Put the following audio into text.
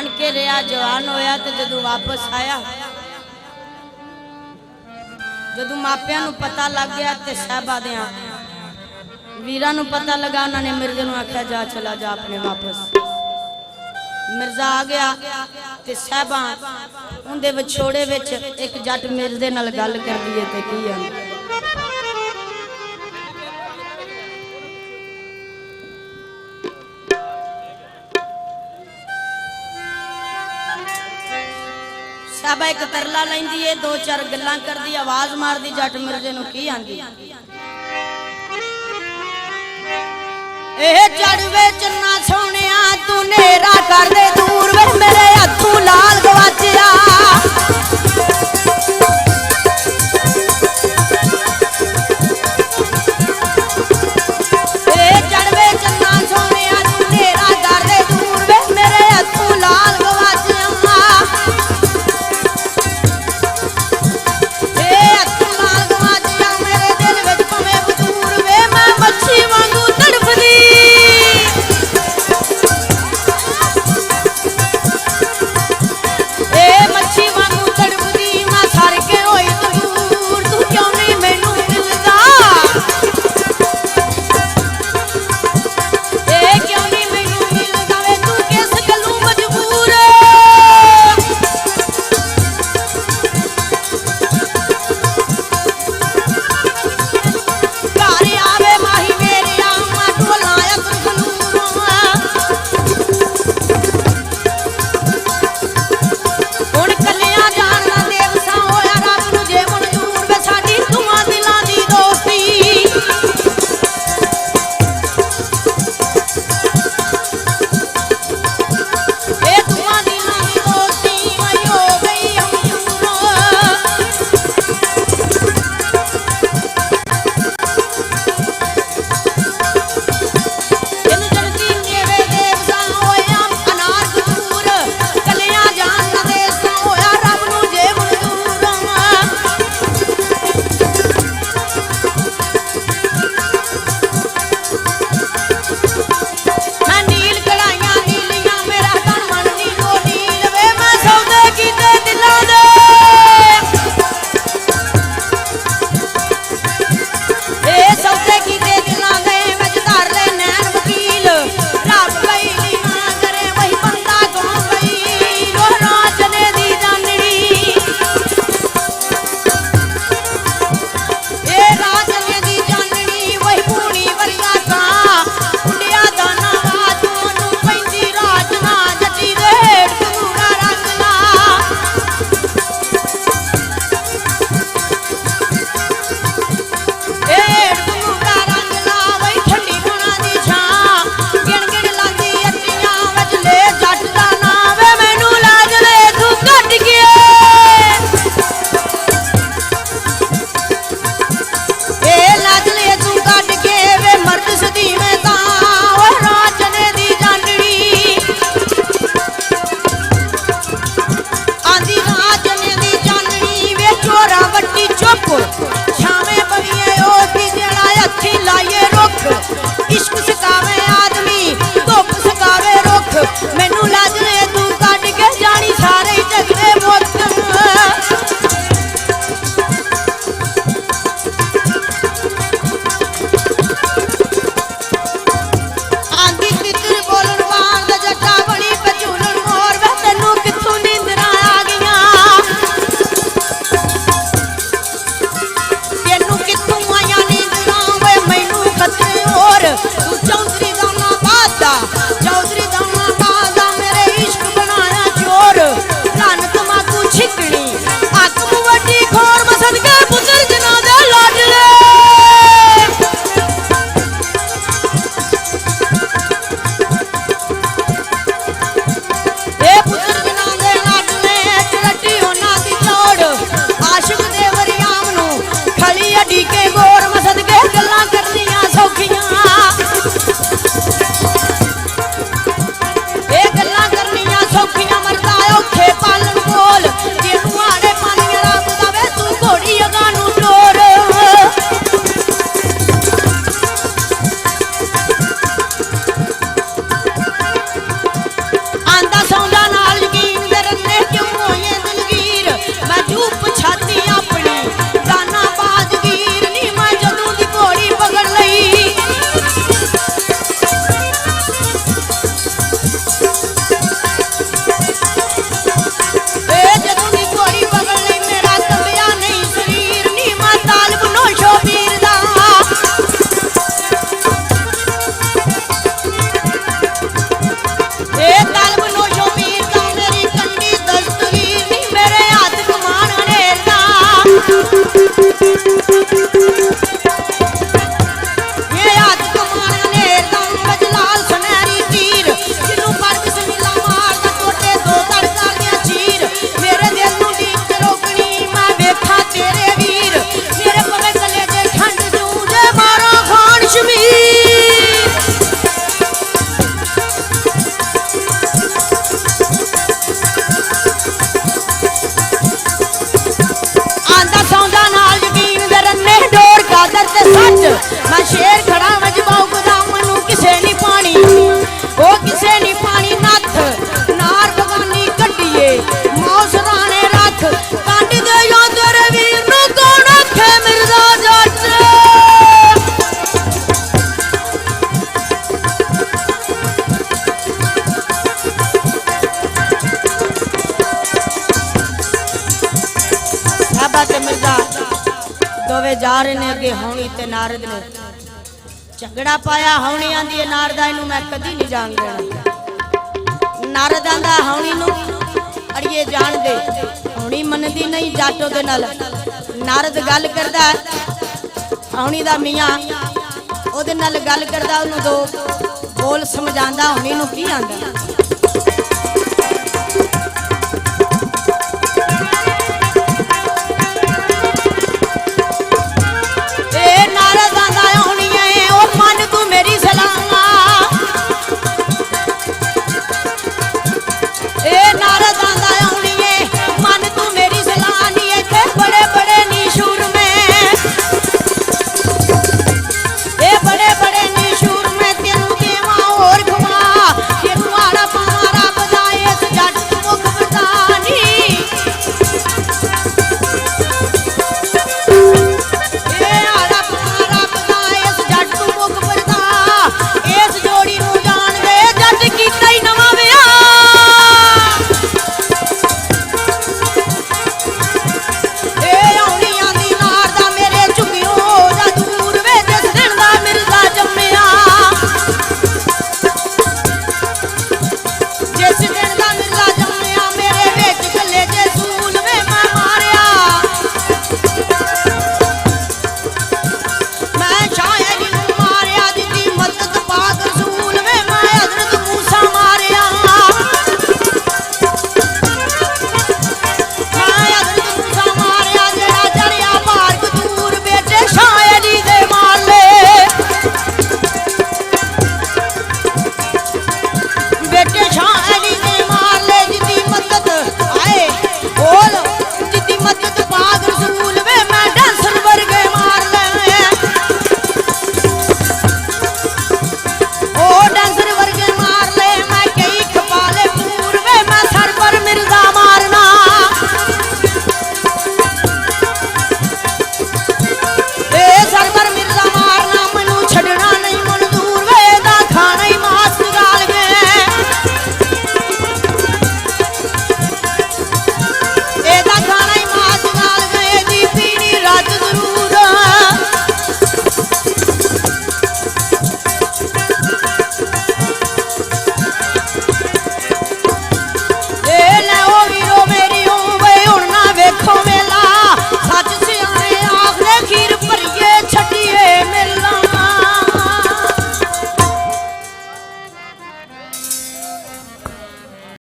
नानके रहा जवान होया तो जदों वापस आया जदों मापिया नूं पता लग गया तो साहबा दियां वीरां नूं पता लगा उन्होंने मिर्जे नूं आख्या जा चला जा अपने वापस। मिर्जा आ गया ते साहबा उनदे विछोड़े विच एक जट मिर्जे नाल गल करदी है ते की आंदी साहबा एक तरला लैंदी है दो चार गल्लां करदी आवाज मारदी जट मिर्जे नूं की आंदी ए चढ़वे चन्ना सोनिया तू नेरा कर दे दूर वे मेरे हथों लाल गवाचिया ए चढ़वे चन्ना सोनिया तू नेरा कर दे दूर वे मेरे हथों लाल गवाचिया ए हथों लाल गवाचिया मेरे दिल विच भवे बतूर वे मैं मच्छी वांगू तड़फदी सच मैं शेर खड़ा मजबाऊ गोदाम मनु किसे नहीं पानी ओ किसे नहीं पानी नथ नार बगानी कड्डिए मौस राणे रथ कांडी दे या तेरे वीर नु कौन आखे मिर्जा जट साहबा ते मिर्जा दोवे जा रहे ने अगे होनी ते नारद ने झगड़ा पाया होनी आंदी है नारदा इनू मैं कदी नहीं जान देना नारद आंदा होनी नू अड़िए जान दे होनी मनदी नहीं जाटो दे नाल नारद गल करदा होनी दा मियां ओदे नाल गल करदा ओनू दो बोल समझांदा होनी नू की आंदा